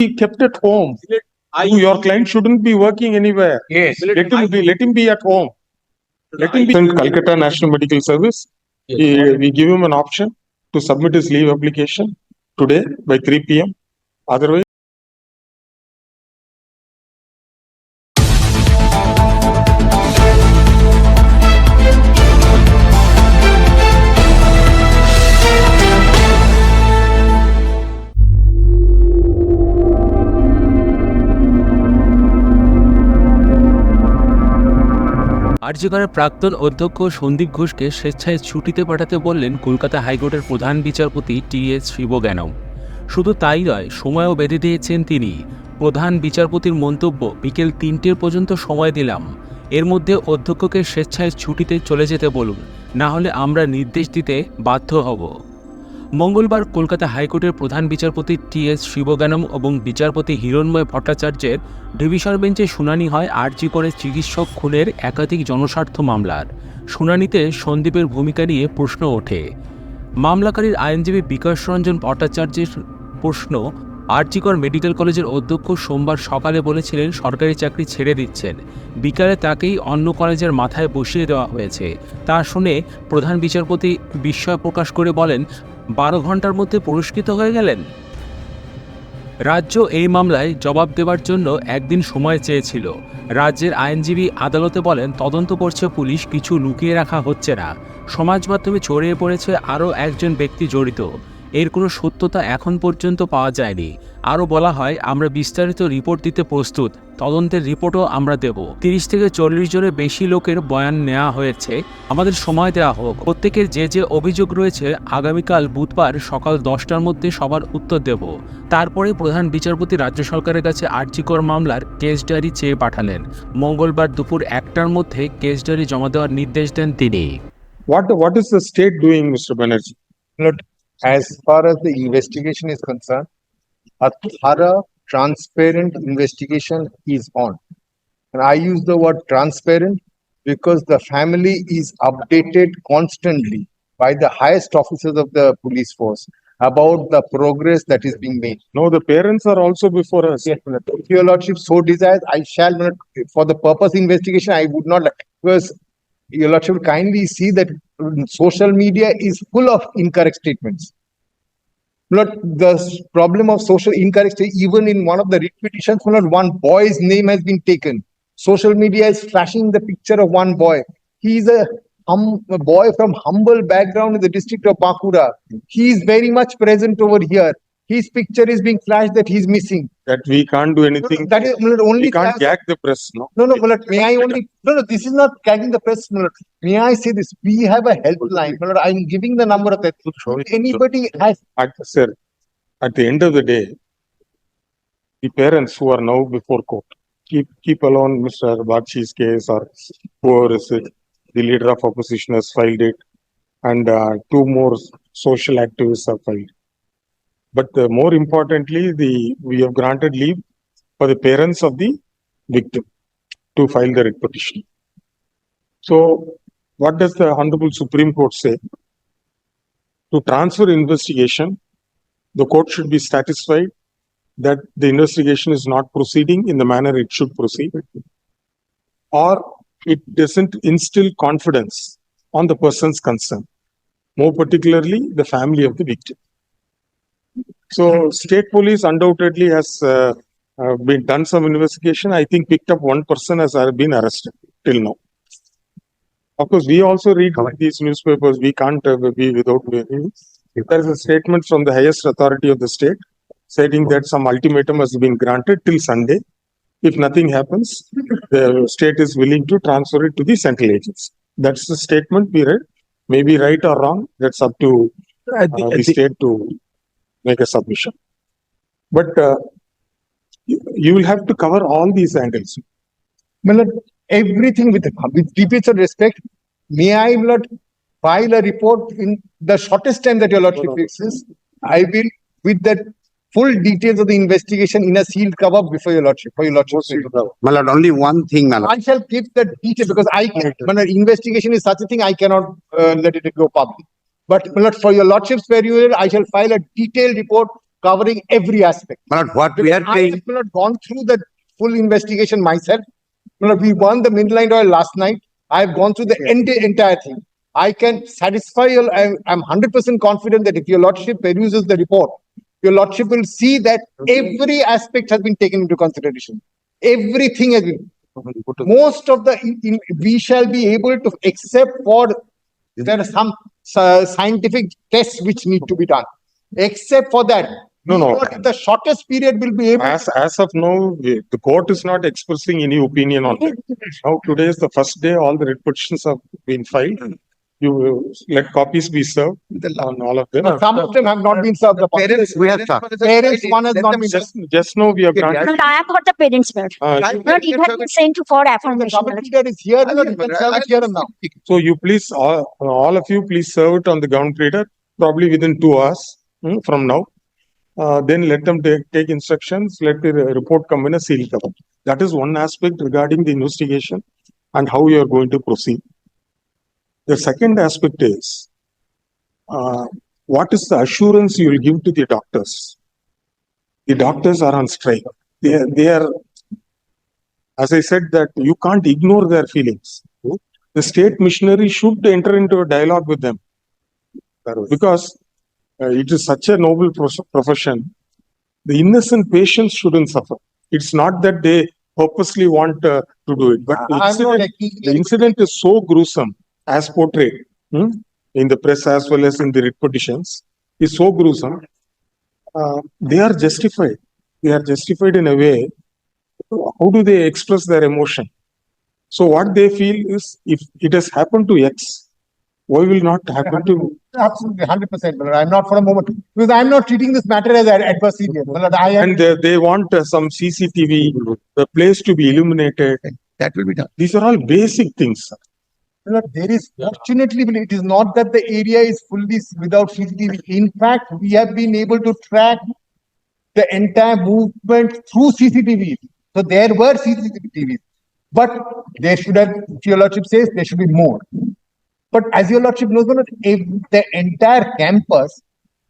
be kept at home. Your client shouldn't be working anywhere. Yes. Let him be at home. Let him be in Calcutta National Medical Service. We give him an option to submit his leave application today by 3 p.m. Otherwise, আরজিকরের প্রাক্তন অধ্যক্ষ সন্দীপ ঘোষকে স্বেচ্ছায় ছুটিতে পাঠাতে বললেন কলকাতা হাইকোর্টের প্রধান বিচারপতি টি.এস. শিবজ্ঞানম। শুধু তাই নয়, সময়ও বেঁধে দিয়েছেন তিনি। প্রধান বিচারপতির মন্তব্য, বিকেল 3টে পর্যন্ত সময় দিলাম, এর মধ্যে অধ্যক্ষকে স্বেচ্ছায় ছুটিতে চলে যেতে বলুন, না হলে আমরা নির্দেশ দিতে বাধ্য হব। মঙ্গলবার কলকাতা হাইকোর্টের প্রধান বিচারপতি টি.এস. শিবজ্ঞানম এবং বিচারপতি হিরণময় ভট্টাচার্যের ডিভিশন বেঞ্চে শুনানি হয় আরজি করে চিকিৎসক খুনের একাধিক জনস্বার্থ মামলার। শুনানিতে সন্দীপের ভূমিকা নিয়ে প্রশ্ন ওঠে। মামলাকারীর আইনজীবী বিকাশ রঞ্জন ভট্টাচার্যের প্রশ্ন, আরজিকর মেডিকেল কলেজের অধ্যক্ষ সোমবার সকালে বলেছিলেন সরকারি চাকরি ছেড়ে দিচ্ছেন, বিকালে তাকেই অন্য কলেজের মাথায় বসিয়ে দেওয়া হয়েছে। তা শুনে প্রধান বিচারপতি বিস্ময় প্রকাশ করে বলেন, 12 ঘন্টার মধ্যে পুরস্কৃত হয়ে গেলেন। রাজ্য এই মামলায় জবাব দেওয়ার জন্য একদিন সময় চেয়েছিল। রাজ্যের আইনজীবী আদালতে বলেন, তদন্ত করছে পুলিশ, কিছু লুকিয়ে রাখা হচ্ছে না। সমাজ মাধ্যমে ছড়িয়ে পড়েছে আরও একজন ব্যক্তি জড়িত, এর কোনো সত্যতা এখন পর্যন্ত পাওয়া যায়নি। আরও বলা হয়, আমরা বিস্তারিত রিপোর্ট দিতে প্রস্তুত, তদন্তের রিপোর্টও আমরা দেব। 30 থেকে 40 জনের বেশি লোকের বয়ান নেওয়া হয়েছে, আমাদের সময় দেওয়া হোক। প্রত্যেকের যে অভিযোগ রয়েছে আগামীকাল বুধবার সকাল 10টার মধ্যে সবার উত্তর দেব। তারপরে প্রধান বিচারপতি রাজ্য সরকারের কাছে আরজিকর মামলার কেস ডায়েরি চেয়ে পাঠালেন। মঙ্গলবার দুপুর 1টার মধ্যে কেস ডায়েরি জমা দেওয়ার নির্দেশ দেন তিনি। what is the state doing, Mr. Banerjee? As far as the investigation is concerned, a thorough, transparent investigation is on. And I use the word transparent because the family is updated constantly by the highest officers of the police force about the progress that is being made. No, the parents are also before us. Yes, if your lordship so desires, I shall not, for the purpose investigation, I would not, because your lordship will kindly see that social media is full of incorrect statements. Not the problem of social incorrect, even in one of the writ petitions, not one boy's name has been taken. Social media is flashing the picture of one boy. He is a boy from humble background in the district of Bankura. He is very much present over here. His picture is being flashed that he's missing. That we can't do anything. That is only we can't gag the press. No, may I only? No, this is not gagging the press. May I say this? We have a helpline. I'm giving the number of that. Anybody has. Sir, at the end of the day, the parents who are now before court, keep alone Mr. Bakshi's case or whoever is it, the leader of opposition has filed it, and 2 more social activists have filed. But more importantly, we have granted leave for the parents of the victim to file the writ petition. So, what does the Honorable Supreme Court say? To transfer investigation, the court should be satisfied that the investigation is not proceeding in the manner it should proceed, or it doesn't instill confidence on the persons concerned, more particularly the family of the victim. So, state police undoubtedly has been done some investigation. I think picked up 1 person has been arrested till now. Of course, we also read these newspapers. We can't be without. If there is a statement from the highest authority of the state stating that some ultimatum has been granted till Sunday. If nothing happens, the state is willing to transfer it to the central agency. That's the statement we read. Maybe right or wrong, that's up to the state to make a submission. But you will have to cover all these angles. Everything with deepest respect. May I not file a report in the shortest time that your lordship fixes? I will, with the full details of the investigation in a sealed cover before your lordship. For your lordship, my lord, only one thing, my lord. I shall give the detail because investigation is such a thing I cannot let it go public. But my lord, for your lordship's perusal, I shall file a detailed report covering every aspect. My lord, what we are I saying, have not gone through the full investigation myself. My lord, we won the midline oil last night. I have gone through the entire thing. I can satisfy you. I'm 100% confident that if your lordship peruses the report, your lordship will see that every aspect has been taken into consideration. Everything has been. Most of the we shall be able to, except for there are some scientific tests which need to be done. Except for that, No, no. the shortest period will be able. As of now, the court is not expressing any opinion on that. Now, today is the first day, all the writ petitions have been filed. You let copies be served on all of them. But some of them have not been served. The parents, we have started. parents one has not been served. Just now we have granted. But I have got the parents' word. But it has been sent to for The affirmation. double reader is here. You can serve it here and now. So you please, all of you, please serve it on the ground reader, probably within 2 hours from now. Then let them take instructions, let the report come in a sealed cover. That is one aspect regarding the investigation and how you are going to proceed. The second aspect is, what is the assurance you will give to the doctors? The doctors are on strike. They are, as I said, that you can't ignore their feelings. The state missionary should enter into a dialogue with them because it is such a noble profession. The innocent patients shouldn't suffer. It's not that they purposely want to do it, but the incident is so gruesome as portrayed in the press as well as in the writ petitions. Is so gruesome. They are justified. They are justified in a way. How do they express their emotion? So what they feel is, if it has happened to X, why will not happen to? Absolutely, 100%. I'm not for a moment, because I'm not treating this matter as adversarial. And they want some CCTV, the place to be illuminated. That will be done. These are all basic things. There is, fortunately, it is not that the area is fully without CCTV. In fact, we have been able to track the entire movement through CCTV. So there were CCTVs, but there should have, if your lordship says, there should be more. But as your lordship knows, the entire campus,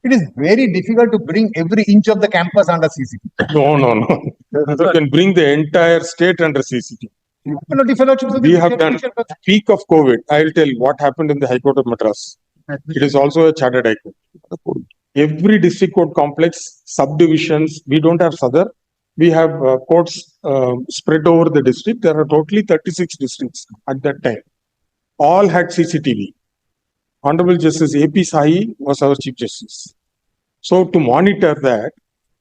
it is very difficult to bring every inch of the campus under CCTV. No. You can bring the entire state under CCTV. We have done peak of COVID. I will tell you what happened in the High Court of Madras. It is also a chartered High Court. Every district court complex, subdivisions, we don't have Sadar. We have courts spread over the district. There are totally 36 districts at that time. All had CCTV. Honorable Justice A.P. Sai was our Chief Justice. So to monitor that,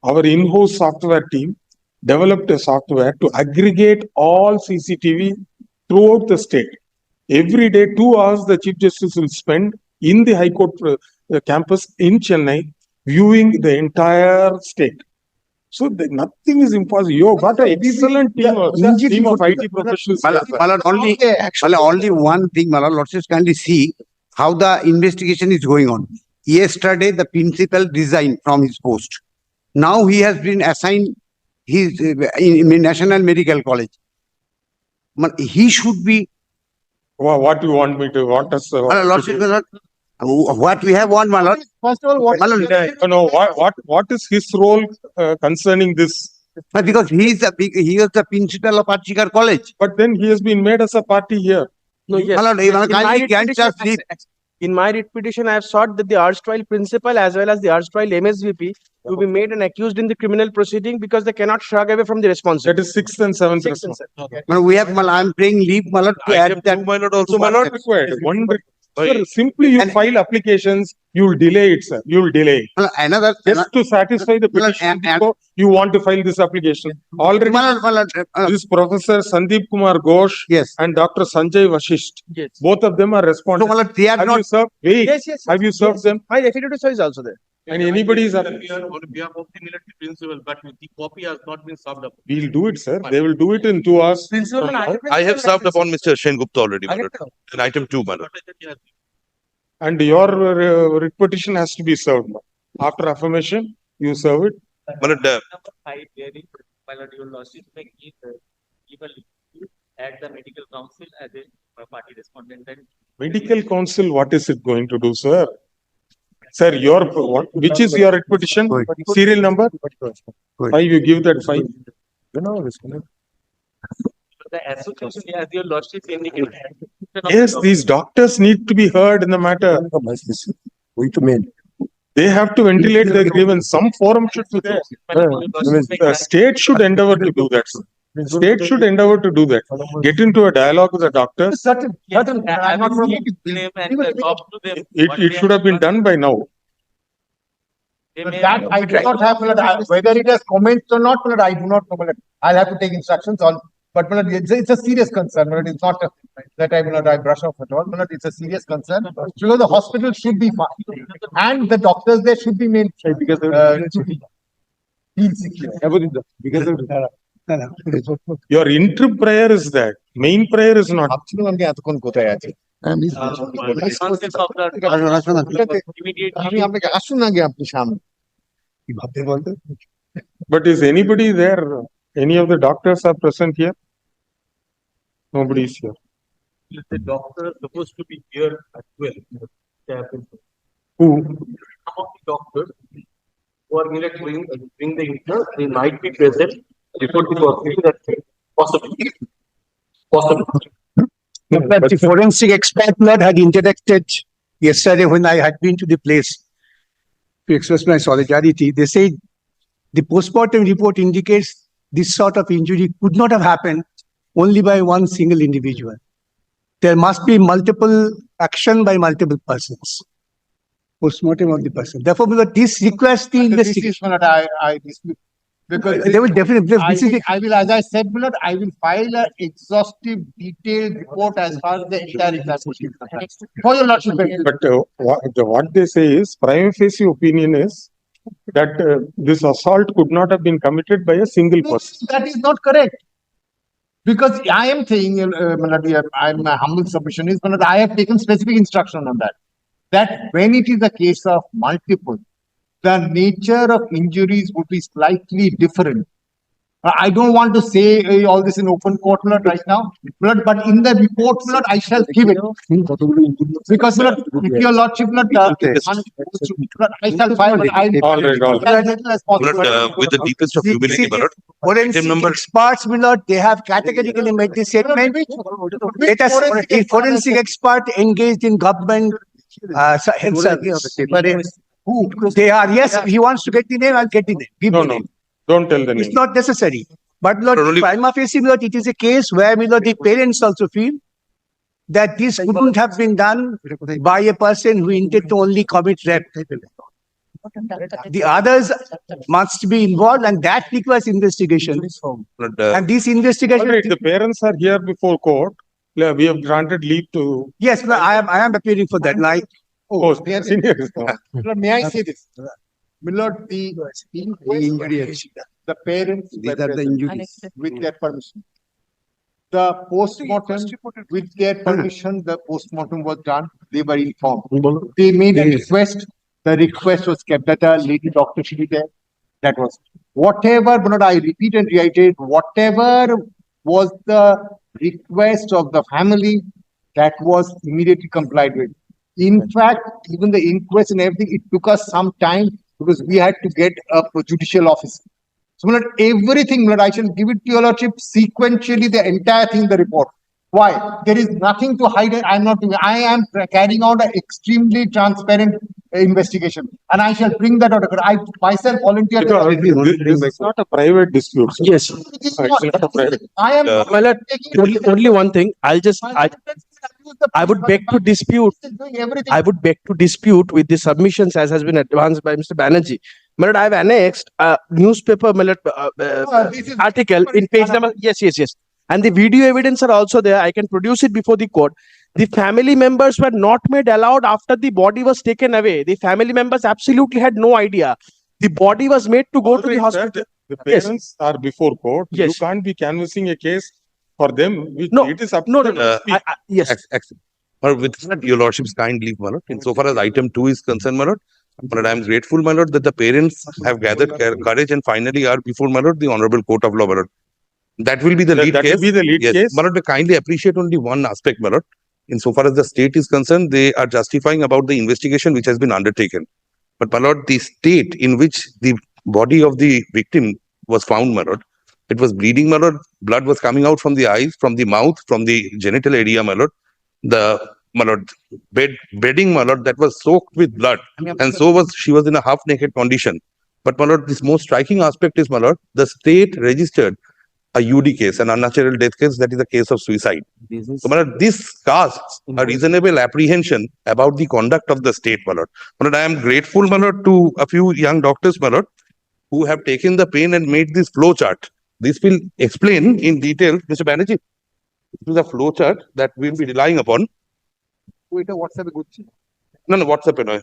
our in-house software team developed a software to aggregate all CCTV throughout the state. Every day, 2 hours, the Chief Justice will spend in the High Court campus in Chennai, viewing the entire state. So nothing is impossible. You got an excellent team of IT professionals. Only one thing, my lord, lordships kindly see how the investigation is going on. Yesterday, the principal resigned from his post. Now he has been assigned his in National Medical College. He should be. What you want me to? What is what we have won, my lord? First of all, what is his role concerning this? Because he is the principal of Archikar College. But then he has been made as a party here. No, yes. In my writ petition, I have sought that the erstwhile principal as well as the erstwhile MSVP to be made and accused in the criminal proceeding because they cannot shrug away from the responsibility. That is 6th and 7th. Sixth and seventh. We have, I'm praying leave, my lord, to add that. My lord, also not required. Sir, simply you file applications, you will delay it, sir. You will delay. Another Just to satisfy the petition, you want to file this application. Already, this Professor Sandeep Kumar Ghosh and Dr. Sanjay Vashisht, Yes. both of them are responsible. So, they are Have not. you served? Wait. Yes. Have you served them? My affidavit is also there. And anybody is. We are on behalf of the military principal, but the copy has not been served up. We'll do it, sir. They will do it in 2 hours. I have served upon Mr. Shen Gupta already, my lord. In item 2, my lord. And your writ petition has to be served. After affirmation, you serve it. My lord, at the medical council as a party respondent. And Medical council, what is it going to do, sir? Sir, which is your petition? Serial number? Five, you give that 5. The association, as your lordship indicated. Yes, these doctors need to be heard in the matter. They have to ventilate their grievance. Some forum should be there. The state should endeavor to do that. Sir. State should endeavor to do that. Get into a dialogue with the doctors. Certain, I'm not from Them and talk to them. It should have been done by now. that I do not have, whether it has comments or not, I do not know. I'll have to take instructions on, but it's a serious concern. It's not that I brush off at all. It's a serious concern because the hospital should be fine and the doctors there should be made because feel secure. Your interim prayer is that. Main prayer is not. Responses of the immediate. But is anybody there? Any of the doctors are present here? Nobody is here. The doctor is supposed to be here at 12. Who? Some of the doctors who are needed to bring the intern, they might be present before the hospital. That's possible. But the forensic expert had interacted yesterday when I had been to the place to express my solidarity. They said the postmortem report indicates this sort of injury could not have happened only by one single individual. There must be multiple action by multiple persons. Postmortem of the person. Therefore, this requires the investigation. I dispute. Because They will definitely. I will, as I said, I will file an exhaustive, detailed report as far as the entire examination. For your lordship. But what they say is, prima facie opinion is that this assault could not have been committed by a single person. That is not correct. Because I am saying, my humble submission is, I have taken specific instruction on that. That when it is a case of multiple, the nature of injuries would be slightly different. I don't want to say all this in open court right now, but in the report, I shall give it. Because if your lordship I shall file. All right. With the deepest of humility, my lord. Forensic number- experts, they have categorically made this statement. Let us, a forensic expert engaged in government health service. Who they are? Yes, if he wants to get the name, I'll get the name. Give No, the no, name. don't tell the It's name. not necessary. But Lord, only- prima facie, Lord, it is a case where the parents also feel that this couldn't have been done by a person who intended to only commit rape. The others must be involved, and that requires investigation. But, And this All investigation, right, the parents are here before court. Yeah, we have granted leave to. yes, I am appearing for that. Like, Oh, senior. May I say this? Milord, the parents were present with their permission. The postmortem, with their permission, the postmortem was done. They were informed. They made a request. The request was kept that a lady doctor should be there. That was whatever, but I repeat and reiterate, whatever was the request of the family, that was immediately complied with. In fact, even the inquest and everything, it took us some time because we had to get a judicial officer. So, my lord, everything, my lord, I shall give it to your lordship sequentially, the entire thing, the report. Why? There is nothing to hide. I'm not doing. I am carrying out an extremely transparent investigation, and I shall bring that out. I myself volunteer. This is not a private dispute. Sir. Yes. It's not a private. I am. Well, only one thing. I would beg to dispute. I would beg to dispute with the submissions as has been advanced by Mr. Banerjee. My lord, I have annexed a newspaper article in page number. Yes. And the video evidence are also there. I can produce it before the court. The family members were not made allowed after the body was taken away. The family members absolutely had no idea. The body was made to go to the hospital. The parents are before court. You Yes. can't be canvassing a case for them. No, It is up to No. them to speak. Yes. Excellent. Or with that, your lordship's kind leave, my lord. Insofar as item 2 is concerned, my lord, I am grateful, my lord, that the parents have gathered courage and finally are before, my lord, the honorable court of law, my lord. That will be the lead That case. will be the lead Yes, case. my lord, I kindly appreciate only one aspect, my lord. Insofar as the state is concerned, they are justifying about the investigation which has been undertaken. But my lord, the state in which the body of the victim was found, my lord, it was bleeding, my lord. Blood was coming out from the eyes, from the mouth, from the genital area, my lord. The my lord bedding, my lord, that was soaked with blood, and so was she was in a half naked condition. But my lord, this most striking aspect is, my lord, the state registered a UD case, an unnatural death case, that is a case of suicide. So, my lord, this casts a reasonable apprehension about the conduct of the state, my lord. My lord, I am grateful, my lord, to a few young doctors, my lord, who have taken the pain and made this flow chart. This will explain in detail, Mr. Banerjee. This is a flow chart that we'll be relying upon. No, no, WhatsApp. No.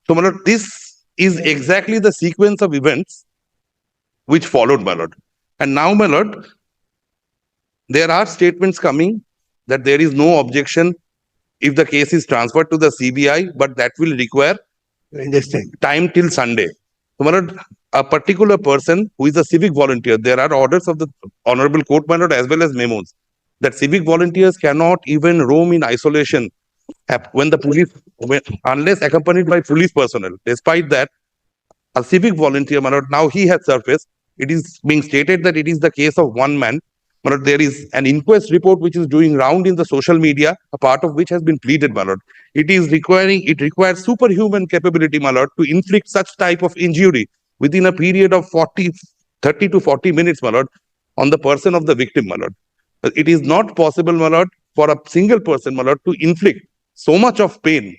So, my lord, this is exactly the sequence of events which followed, my lord. And now, my lord, there are statements coming that there is no objection if the case is transferred to the CBI, but that will require time till Sunday. So, my lord, a particular person who is a civic volunteer, there are orders of the Honorable Court, my lord, as well as memos, that civic volunteers cannot even roam in isolation when the police, unless accompanied by police personnel. Despite that, a civic volunteer, my lord, now he has surfaced. It is being stated that it is the case of one man. My lord, there is an inquest report which is doing round in the social media, a part of which has been pleaded, my lord. It requires superhuman capability, my lord, to inflict such type of injury within a period of 30 to 40 minutes, my lord, on the person of the victim, my lord. It is not possible, my lord, for a single person, my lord, to inflict so much of pain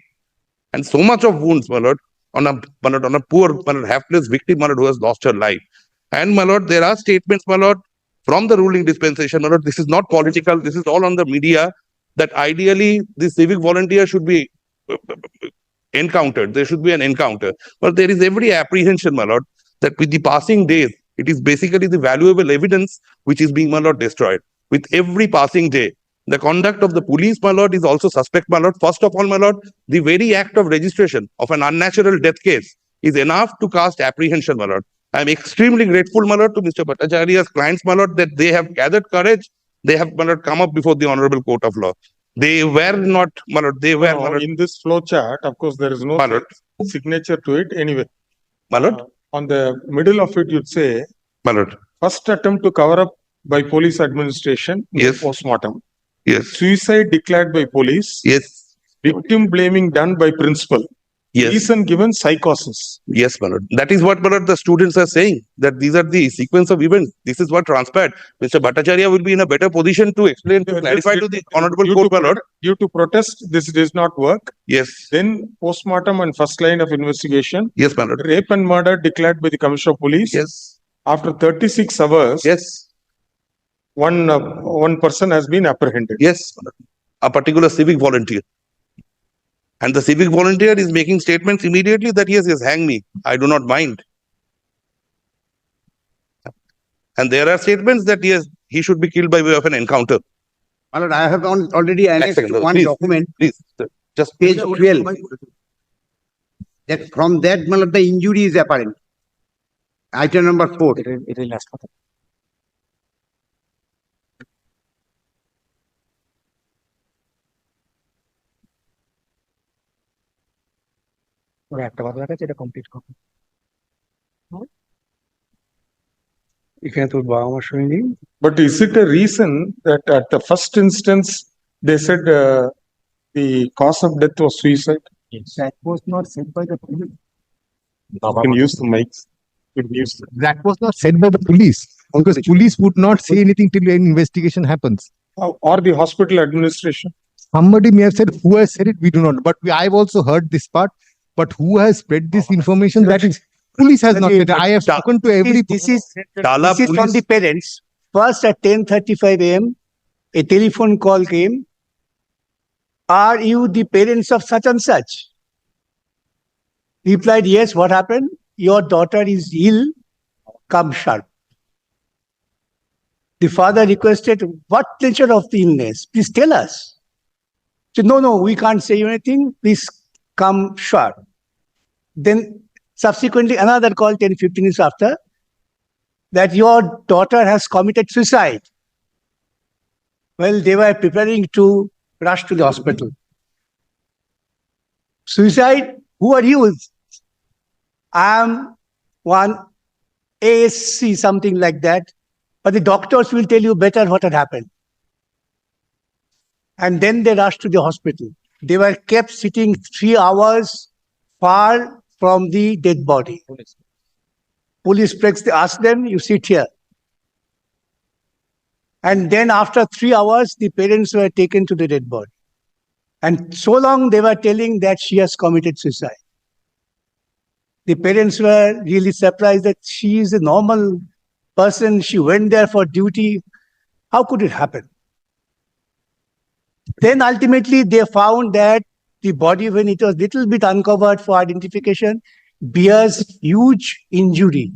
and so much of wounds, my lord, on a poor, my lord, helpless victim, my lord, who has lost her life. And, my lord, there are statements, my lord, from the ruling dispensation, my lord, this is not political, this is all on the media, that ideally the civic volunteer should be encountered. There should be an encounter. But there is every apprehension, my lord, that with the passing days, it is basically the valuable evidence which is being, my lord, destroyed. With every passing day, the conduct of the police, my lord, is also suspect, my lord. First of all, my lord, the very act of registration of an unnatural death case is enough to cast apprehension, my lord. I am extremely grateful, my lord, to Mr. Bhattacharya's clients, my lord, that they have gathered courage. They have, my lord, come up before the Honorable Court of Law. They were not, my lord, they were, my lord. In this flow chart, of course, there is no My lord. signature to it anyway. My lord, On the middle of it, you'd say, my lord, first attempt to cover up by police administration, Yes. postmortem. yes, Suicide declared by police. yes, Victim blaming done by principal. yes. Reason given psychosis. Yes, my lord. That is what, my lord, the students are saying, that these are the sequence of events. This is what transpired. Mr. Bhattacharya will be in a better position to explain, to clarify to the Honorable Court, my lord. Due to protest, this does not work. Yes, Then postmortem and first line of investigation. yes, my lord. Rape and murder declared by the Commissioner of Police. Yes, After 36 hours, yes, one person has been apprehended. yes, my lord. A particular civic volunteer. And the civic volunteer is making statements immediately that yes, hang me. I do not mind. And there are statements that yes, he should be killed by way of an encounter. My lord, I have already annexed one Please, document, please, sir, just page 12. That from that, my lord, the injury is apparent. Item number 4. But is it a reason that at the first instance, they said the cause of death was suicide? That was not said by the police. You can use the mics. You can use the- That was not said by the police. Because police would not say anything till an investigation happens. Or the hospital administration. Somebody may have said, who has said it, we do not. But I've also heard this part. But who has spread this information? That is, police has not said. I have spoken to every. This is Tala from police. the parents. First at 10:35 a.m., a telephone call came. Are you the parents of such and such? Replied, yes. What happened? Your daughter is ill. Come sharp. The father requested, what nature of the illness? Please tell us. So, no, we can't say anything. Please come sharp. Then subsequently another call 10-15 minutes after that your daughter has committed suicide. Well, they were preparing to rush to the hospital. Suicide? Who are you? I am one ASC, something like that. But the doctors will tell you better what had happened. And then they rushed to the hospital. They were kept sitting 3 hours far from the dead body. Police press, they asked them, you sit here. And then after 3 hours, the parents were taken to the dead body. And so long they were telling that she has committed suicide. The parents were really surprised that she is a normal person. She went there for duty. How could it happen? Then ultimately they found that the body, when it was little bit uncovered for identification, bears huge injury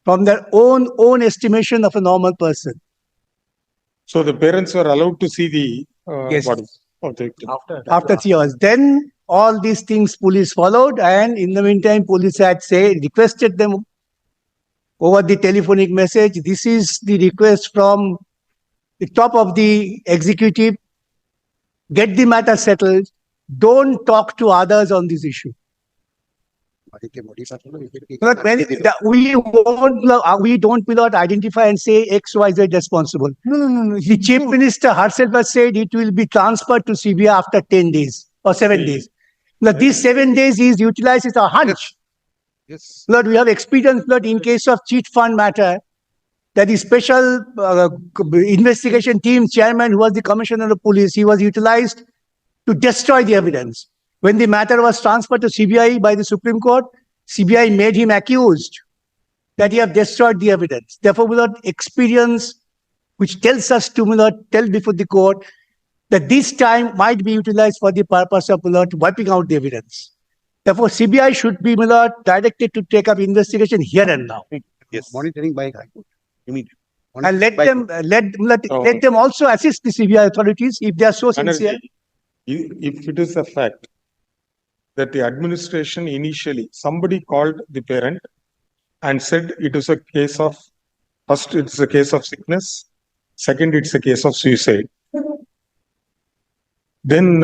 from their own estimation of a normal person. So the parents were allowed to see the Yes. body of the victim. After 3 hours. Then all these things police followed, and in the meantime, police had requested them over the telephonic message. This is the request from the top of the executive. Get the matter settled. Don't talk to others on this issue. But we don't will not identify and say X, Y, Z responsible. No. The chief minister herself has said it will be transferred to CBI after 10 days or 7 days. Now, these 7 days is utilized as a hunch. Yes. Lord, we have experience, Lord, in case of cheat fund matter, that the special investigation team chairman, who was the commissioner of police, he was utilized to destroy the evidence. When the matter was transferred to CBI by the Supreme Court, CBI made him accused that he have destroyed the evidence. Therefore, we have experience which tells us to tell before the court that this time might be utilized for the purpose of wiping out the evidence. Therefore, CBI should be directed to take up investigation here and now, Yes. Monitoring by High Court. Immediate. and let them also assist the CBI authorities if they are so sincere. If it is a fact that the administration initially, somebody called the parent and said it is a case of, first it's a case of sickness, second it's a case of suicide. Then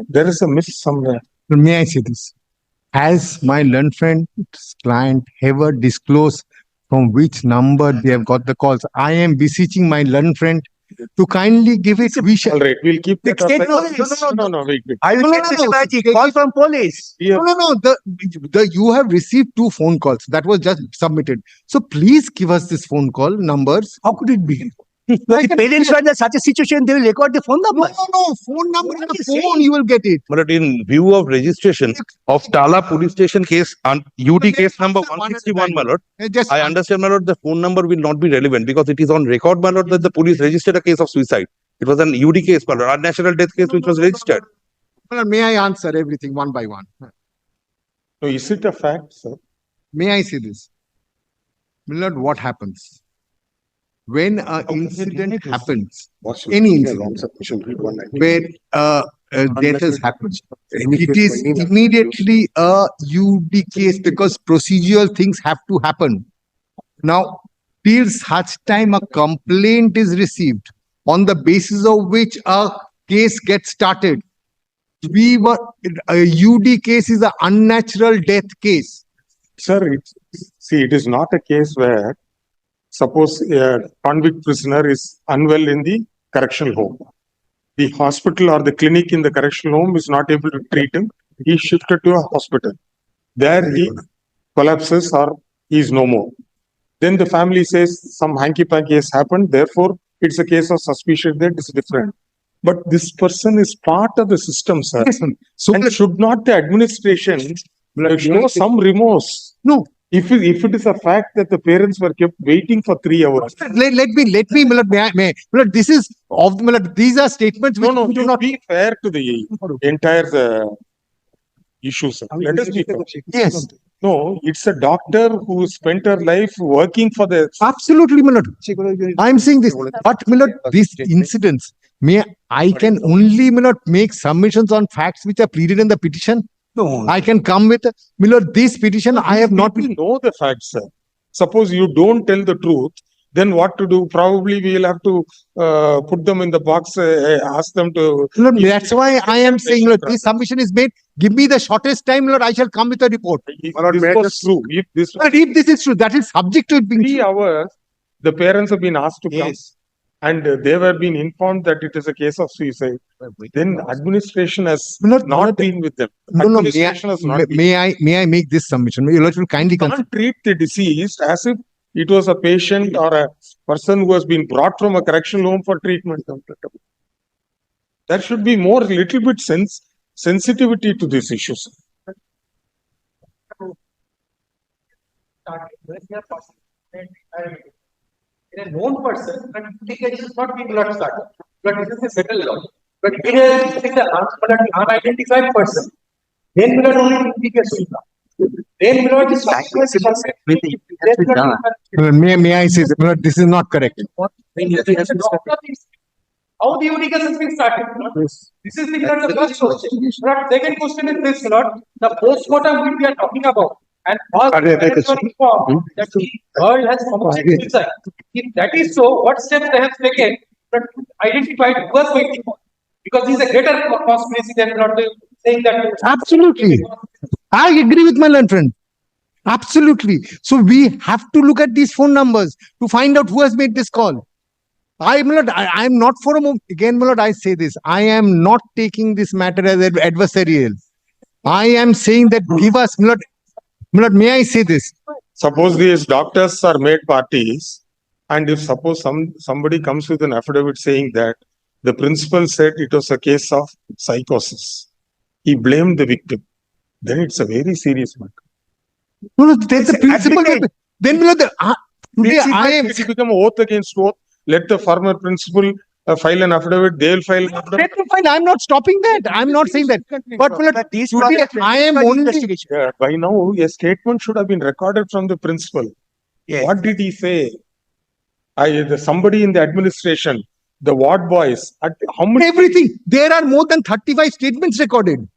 there is a miss somewhere. May I say this? Has my learned friend's client ever disclosed from which number they have got the calls? I am beseeching my learned friend to kindly give it. We shall. All right, we'll keep The that state aside. police. No, wait. I will get the call from police. We have- No. You have received 2 phone calls that was just submitted. So please give us this phone call numbers. How could it be? The parents were in such a situation, they will record the phone number. No. Phone number What in are the you phone, saying? you will get it. But in view of registration of Tala police station case and UD case number 161, my lord, Just I understand, my lord, the phone number will not be relevant because it is on record, my lord, that the police registered a case of suicide. It was an UD case, my lord, unnatural death case which was registered. May I answer everything one by one? No, is it a fact, sir? May I say this? Millard, what happens? When an incident happens, any incident where death has happened, it is immediately a UD case because procedural things have to happen. Now, till such time a complaint is received on the basis of which a case gets started, a UD case is an unnatural death case. Sir, it is not a case where suppose a convict prisoner is unwell in the correctional home. The hospital or the clinic in the correctional home is not able to treat him. He is shifted to a hospital. There he collapses or he is no more. Then the family says some hanky-panky has happened. Therefore, it's a case of suspicion that is different. But this person is part of the system, sir. So And should not the administration show some remorse? No. If it is a fact that the parents were kept waiting for 3 hours. let me, Millard, Millard, this is of the Millard, these are statements which No, we do you not. be fair to the entire issue, sir. Let us be fair. Yes, No, it's a doctor who spent her life working for the. absolutely, Millard. I am saying this, but Millard, these incidents, I can only, Millard, make submissions on facts which are pleaded in the petition. No. I can come with, Millard, this petition, I have not People know the facts, sir. Suppose you don't tell the truth, then what to do? Probably we will have to put them in the box, ask them to. Lord, that's why I am saying, Lord, this submission is made. Give me the shortest time, Lord. I shall come with a report. If Lord, this may I was just- true, if this was But if this is true, that is subject to it being 3 true. hours, the parents have been asked to come. Yes. And they were being informed that it is a case of suicide. Then administration has Lord, not Lord, been with them. No, no. Administration has not been. May I make this submission? May your Lordship kindly consider. Can't treat the deceased as if it was a patient or a person who has been brought from a correctional home for treatment. There should be more, little bit sensitivity to these issues. In a known person, but it is not be blood started. But this is a settled law. But in a unidentified person, then blood only be a suicide. Then blood is May I say, Lord, this is not correct. how the uniqueness has been started. This is the first question. But second question is this, Lord, the postmortem which we are talking about, and all parents were informed that the girl has committed suicide. If that is so, what steps they have taken to identify who was waiting for? Because this is a greater conspiracy than not saying that. Absolutely. I agree with my learned friend. Absolutely. So we have to look at these phone numbers to find out who has made this call. I am not for a moment. Again, my lord, I say this. I am not taking this matter as adversarial. I am saying that give us, my lord, may I say this? Suppose these doctors are made parties, and if suppose somebody comes with an affidavit saying that the principal said it was a case of psychosis, he blamed the victim, then it's a very serious matter. No, there's a principle. Then, my lord, today I am. It will become oath against oath. Let the former principal file an affidavit. They will file an affidavit. Let them file. I'm not stopping that. I'm not saying that. But my lord, today I am only. Yeah, by now, a statement should have been recorded from the principal. Yes. What did he say? Somebody in the administration, the ward boys, how many? Everything. There are more than 35 statements recorded.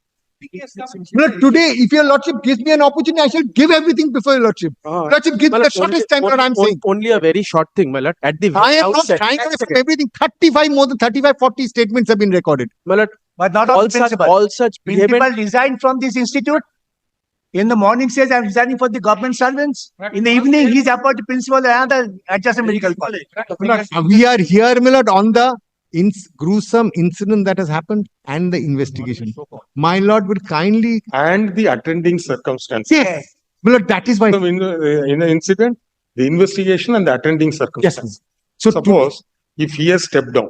My lord, today, if your lordship gives me an opportunity, I shall give everything before your lordship. Lordship, give me the shortest time that I'm saying. Only a very short thing, my lord. At the I very am not outset, trying away from everything. 35, more than 35, 40 statements have been recorded. my lord, But not of the principal. all such Principal vehement, resigned from this institute. In the morning says I'm resigning for the government servants. In the evening, he's appointed principal of another adjacent medical college. We are here, my lord, on the gruesome incident that has happened and the investigation. My lord would kindly. and the attending circumstances. Yes. My lord, that is why. In the incident, the investigation and the attending circumstances. So, Suppose if he has stepped down,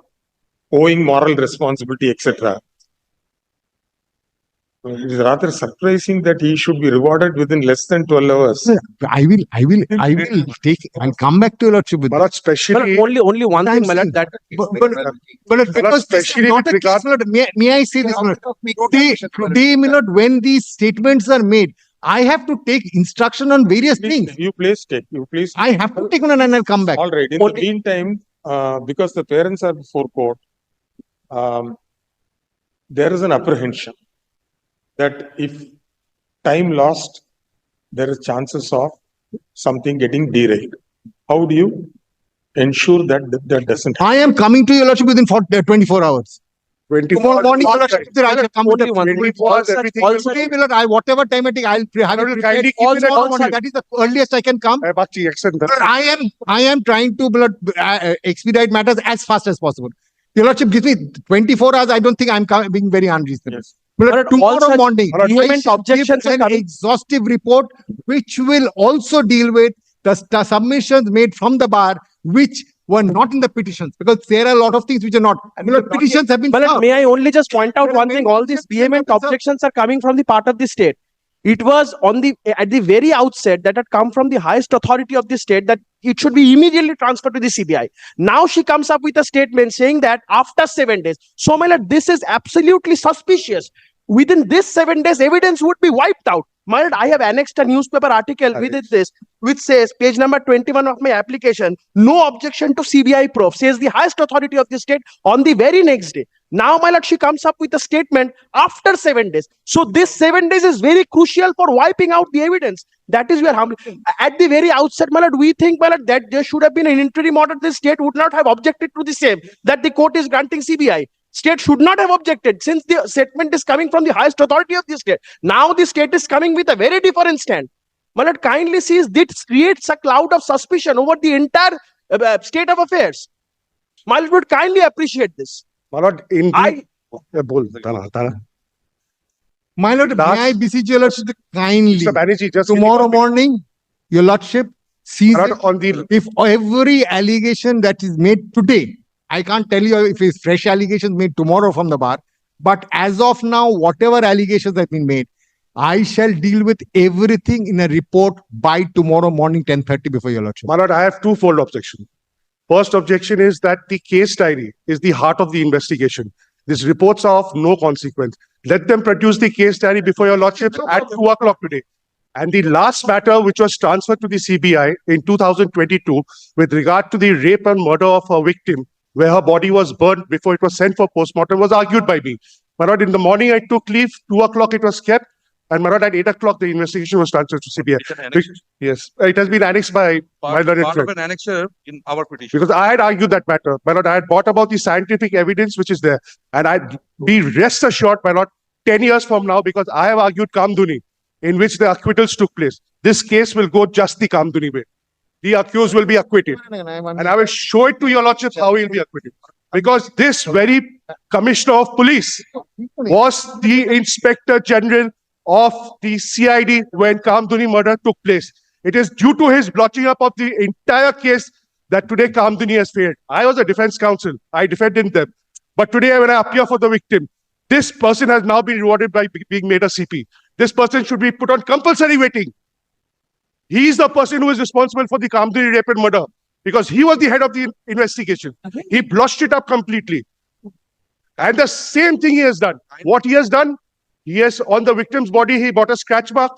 owing moral responsibility, etc. It is rather surprising that he should be rewarded within less than 12 hours. I will take and come back to your lordship with my lord, only one thing, my lord, that But because this is not a case, my lord, may I say this, my lord? Today, my lord, when these statements are made, I have to take instruction on various things. You please take. I have to take one and I'll come back. All right. In the meantime, because the parents are before court, there is an apprehension that if time lost, there is chances of something getting derailed. How do you ensure that that doesn't happen? I am coming to your lordship within 24 hours. Tomorrow morning, your lordship, I shall come with only one thing. All such Today, my lord, whatever time I take, I'll have it prepared. Tomorrow morning, that is the earliest I can come. I am trying to, my lord, expedite matters as fast as possible. Your lordship gives me 24 hours. I don't think I'm being very unreasonable. Yes. But But all tomorrow such morning, I vehement shall give objections are an coming. exhaustive report, which will also deal with the submissions made from the bar, which were not in the petitions, because there are a lot of things which are not. I mean, petitions have been. But served. may I only just point out But one may- thing? All these vehement Sir. objections are coming from the part of the state. It was at the very outset that had come from the highest authority of the state that it should be immediately transferred to the CBI. Now she comes up with a statement saying that after 7 days. So, my lord, this is absolutely suspicious. Within this 7 days, evidence would be wiped out. My lord, I have annexed a newspaper article with this, which says, page number 21 of my application, no objection to CBI probe, says the highest authority of the state on the very next day. Now, my lord, she comes up with a statement after 7 days. So this 7 days is very crucial for wiping out the evidence. That is where at the very outset, my lord, we think, my lord, that there should have been an interim order. The state would not have objected to the same, that the court is granting CBI. State should not have objected since the statement is coming from the highest authority of the state. Now the state is coming with a very different stand. My lord, kindly sees this creates a cloud of suspicion over the entire state of affairs. My lord would kindly appreciate this. My lord, in I- My lord, may I beseech your lordship to kindly, Mr. Banerjee, just tomorrow morning, your lordship sees My it. lord, on the If every allegation that is made today, I can't tell you if it's fresh allegations made tomorrow from the bar, but as of now, whatever allegations have been made, I shall deal with everything in a report by tomorrow morning, 10:30 before your lordship. My lord, I have twofold objection. First objection is that the case diary is the heart of the investigation. These reports are of no consequence. Let them produce the case diary before your lordship at 2 o'clock today. And the last matter, which was transferred to the CBI in 2022, with regard to the rape and murder of a victim, where her body was burned before it was sent for postmortem, was argued by me. My lord, in the morning I took leave, 2 o'clock it was kept, and my lord, at 8 o'clock the investigation was transferred to CBI. It's an annexure, Yes, it has been annexed by my part learned of friend. an annexure in our petition. Because I had argued that matter. My lord, I had brought about the scientific evidence which is there. And I'd be rest assured, my lord, 10 years from now, because I have argued Kamduni, in which the acquittals took place. This case will go just the Kamduni way. The accused will be acquitted. And I will show it to your lordship how he will be acquitted. Because this very commissioner of police was the inspector general of the CID when Kamduni murder took place. It is due to his blotching up of the entire case that today Kamduni has failed. I was a defense counsel. I defended them. But today when I appear for the victim, this person has now been rewarded by being made a CP. This person should be put on compulsory waiting. He is the person who is responsible for the Kamduni rape and murder because he was the head of the investigation. He blotched it up completely. And the same thing he has done. What he has done, he has on the victim's body, he bought a scratch mark.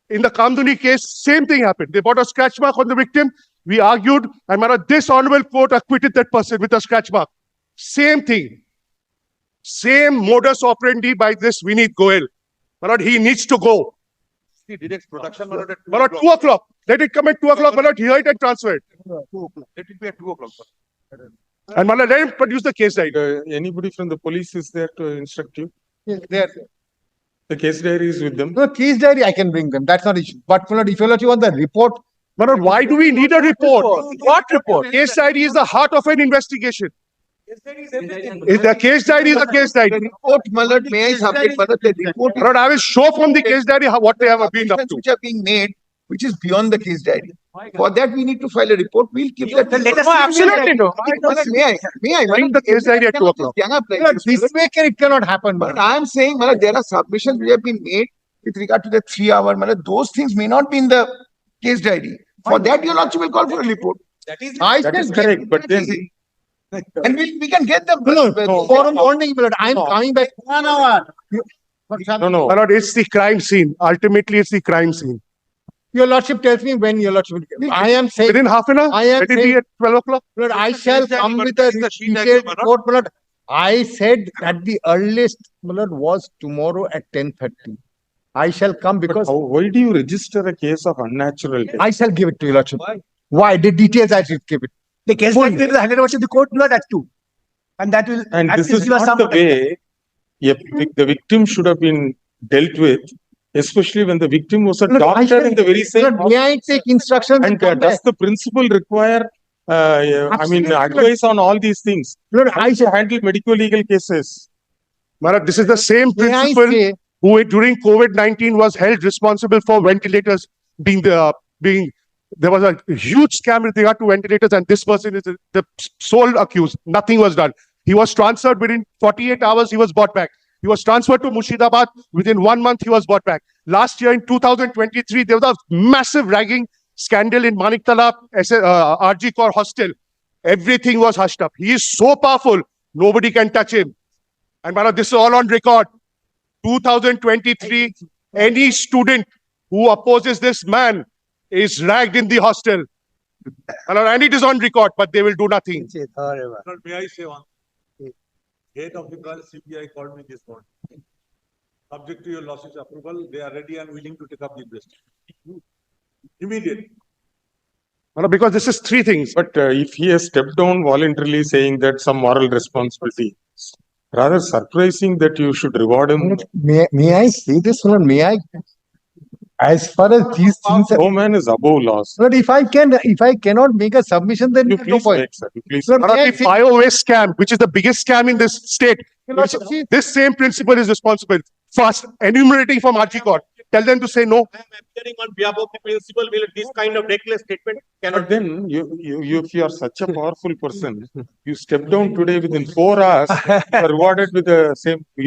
In the Kamduni case, same thing happened. They bought a scratch mark on the victim. We argued, and my lord, this honorable court acquitted that person with a scratch mark. Same thing. Same modus operandi by this Vineet Goel. My lord, he needs to go. He did its production, my lord, at My lord, 2 o'clock. Let it come at 2 o'clock. My lord, hear it and transfer it. Let it be at 2 o'clock. And my lord, let him produce the case diary. Anybody from the police is there to instruct you? There. The case diary is with them. No, case diary, I can bring them. That's not issue. But my lord, if your lordship want the report, My lord, why do we need a report? What report? Case diary is the heart of an investigation. If the case diary is a case diary. Report, my lord, may I submit, my lord, the report My lord, I will show from the case diary what they have been up to. which are being made, which is beyond the case diary. For that, we need to file a report. We'll keep that. No, absolutely no. My lord, may I? Bring the case diary at 2 o'clock. Young up like my lord, this, my this lord. way it cannot happen. my But lord. I am saying, my lord, there are submissions which have been made with regard to the 3 hour, my lord, those things may not be in the case diary. For that, your lordship will call for a report. I That shall is get correct, but then And we can get them. No, tomorrow morning, my lord, I am coming back 1 hour. no, no. My lord, it's the crime scene. Ultimately, it's the crime scene. Your lordship tells me when your lordship will get. I am saying, Within half an hour, I am let it be saying- at 12 o'clock. Lord, I shall come with a the sheet diary, detailed my lord. report, my lord. I said that the earliest, my lord, was tomorrow at 10:30. I shall come But because why do you register a case of unnatural death? I shall give it to your lordship. Why? The details I should give it. The case Fully. that is handed over to the court, no, that too. And that will. And at this least is give us not some the way the victim should have been dealt with, especially when the victim was a Lord, I doctor shall- in the very same Lord, may I take instructions? and come does back? the principal require, Absolutely, Lord. advice on all these things? Lord, How I to shall, handle medical legal cases? My lord, this is the same may I principal say, who during COVID-19 was held responsible for ventilators being there was a huge scam with regard to ventilators and this person is the sole accused. Nothing was done. He was transferred within 48 hours, he was brought back. He was transferred to Murshidabad. Within 1 month, he was brought back. Last year in 2023, there was a massive ragging scandal in Maniktala, RG Core Hostel. Everything was hushed up. He is so powerful, nobody can touch him. And my lord, this is all on record. 2023, any student who opposes this man is ragged in the hostel. And it is on record, but they will do nothing. May I say one? Head of the branch CBI called me this morning. Subject to your lordship's approval, they are ready and willing to take up the investigation. Immediately. No, because this is three things. But if he has stepped down voluntarily saying that some moral responsibility, rather surprising that you should reward him. May I say this, Lord? May I? As far as these things are, No man is above laws. Lord, if I cannot make a submission, then You there's no please point. make, sir. You please. Lord, One of may I the say- bio-waste scam, which is the biggest scam in this state. Your Lordship, see- This same principle is responsible. First, enumerating from RG Court. Tell them to say no. I am appearing on behalf of the principal, will this kind of reckless statement But cannot. then if you are such a powerful person, you step down today within 4 hours, you are rewarded with the same. Are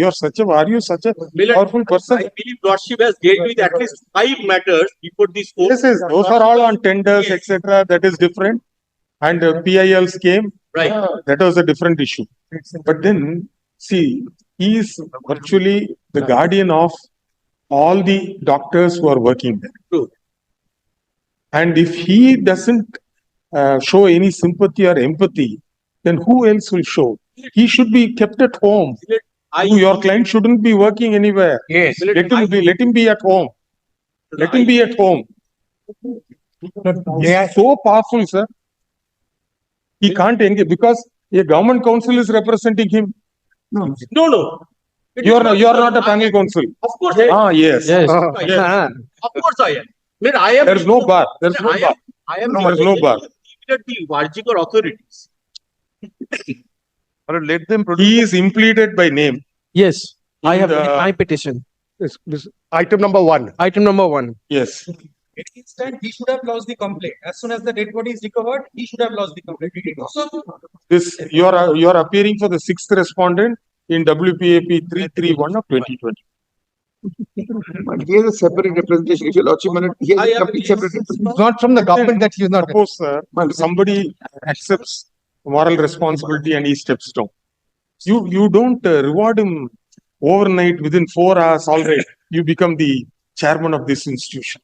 you such a powerful person? I believe lordship has dealt with at least 5 matters before this court. Yes, yes, those are all on tenders, etc. That is different. And PILs came. Right. That was a different issue. But then, see, he is virtually the guardian of all the doctors who are working there. True. And if he doesn't show any sympathy or empathy, then who else will show? He should be kept at home. Your client shouldn't be working anywhere. Yes. Let him be at home. Let him be at home. He is so powerful, sir. He can't engage because a government council is representing him. No. You are not a panel council. Of course. Yes. Yes. Of course I am. I am. There is no bar. There is no bar. I am. There is no bar. The Varjikar authorities. Let them produce. He is implemented by name. Yes, I have The- my petition. This item number 1. Item number 1. Yes. At instant, he should have lost the complaint. As soon as the dead body is recovered, he should have lost the complaint. So, You are appearing for the 6th respondent in WPAP 331 of 2020. But he has a separate representation. If your lordship, he has a complete separate representation. It's not from the government that he is not. Suppose somebody accepts moral responsibility and he steps down. You don't reward him overnight within 4 hours. All right, you become the chairman of this institution.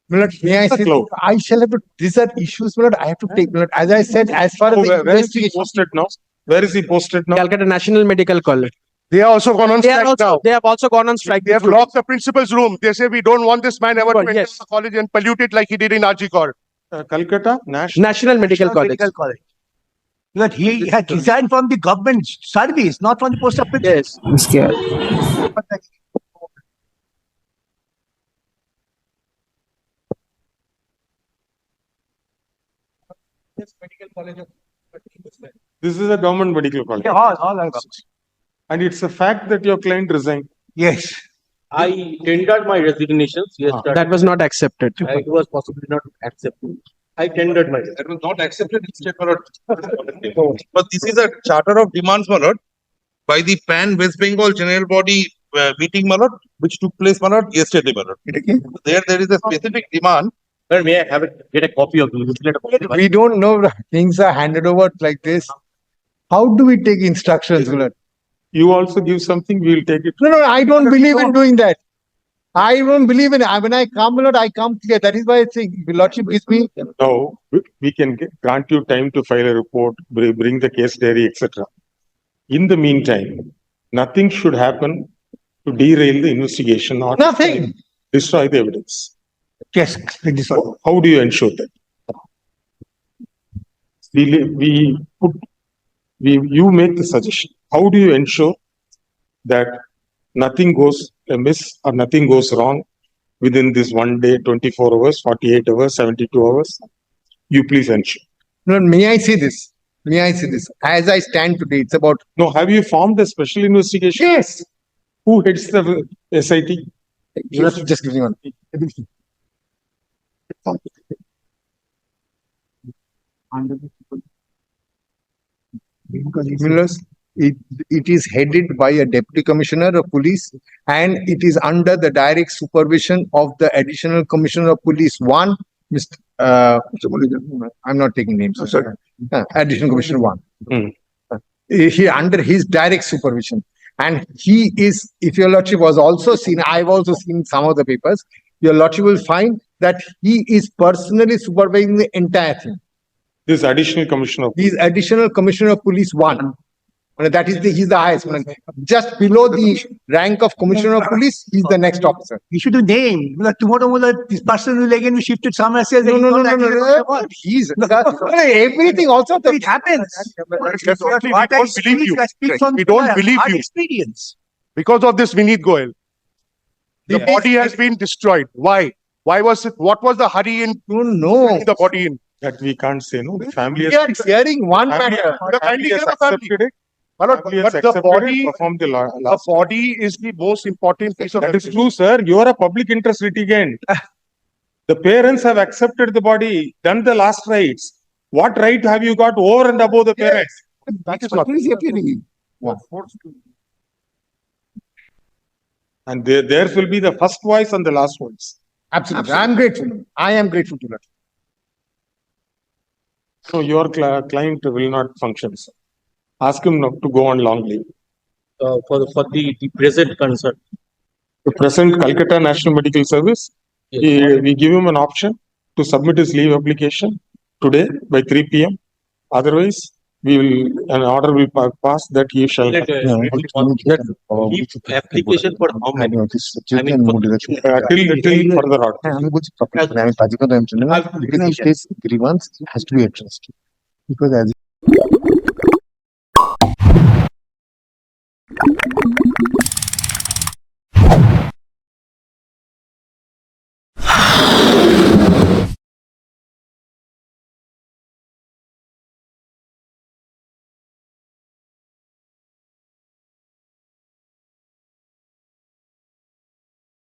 Lord, may I say, Cloud. I shall have to, these are issues, Lord, I have to take, Lord, as I said, as far as So the where is he investigation. posted now? Where is he posted now? Calcutta National Medical College. They are also gone on strike now. They have also gone on strike. They have locked the principal's room. They say we don't want this man ever to enter Yes. the college and pollute it like he did in RG Court. Calcutta National. National Medical College. Medical College. But he had resigned from the government service, not from the post of Yes. this medical college of. This is a government medical college. all are government. And it's a fact that your client resigned. Yes. I tendered my resignations yesterday. That was not accepted. It was possibly not accepted. I tendered my. That was not accepted. But this is a charter of demands, my lord, by the Pan West Bengal General Body meeting, my lord, which took place, my lord, yesterday, my lord. There is a specific demand. Sir, may I have it, get a copy of the. We don't know, things are handed over like this. How do we take instructions, Lord? You also give something, we will take it. No, I don't believe in doing that. I don't believe in it. When I come, Lord, I come clear. That is why I think the Lordship gives me. Now, we can grant you time to file a report, bring the case diary, etc. In the meantime, nothing should happen to derail the investigation or Nothing. destroy the evidence. Yes. This one. How do you ensure that? You make the suggestion. How do you ensure that nothing goes amiss or nothing goes wrong within this 1 day, 24 hours, 48 hours, 72 hours? You please ensure. Lord, may I say this? May I say this? As I stand today, it's about. No, have you formed a special investigation? Yes. Who heads the SIT? Just give me one. It is headed by a deputy commissioner of police and it is under the direct supervision of the additional commissioner of police one, Mr. I'm not taking names. Sorry. Additional commissioner one. He under his direct supervision. And he is, if your lordship was also seen, I've also seen some of the papers, your lordship will find that he is personally supervising the entire thing. This additional commissioner. He is additional commissioner of police one. That is he's the highest. Just below the rank of commissioner of police, he's the next officer. You should name. Tomorrow, this person will again be shifted somewhere else. No. He's everything also. It happens. Definitely, What we I don't believe speak, you. I speak from We don't believe hard you. experience. Because of this Vineet Goyal. The body has been destroyed. Why? Why was it? What was the hurry in No. putting the body in? That we can't say, no. The family We are hearing one family, matter. family has hear the family. accepted it. My lord, Family has but the accepted body, it, performed the the last. body is the most important piece of That is evidence. true, sir. You are a public interest litigant. The parents have accepted the body, done the last rites. What right have you got over and above the parents? That is What not. is he appearing in? And theirs will be the first voice and the last voice. Absolutely. I'm grateful. I am grateful to that. So your client will not function, sir. Ask him not to go on long leave. For the present concern. The present Calcutta National Medical Service, we give him an option to submit his leave application today by 3 p.m. Otherwise, an order will pass that he shall. Application for how many? Till further order. Grievance has to be addressed because as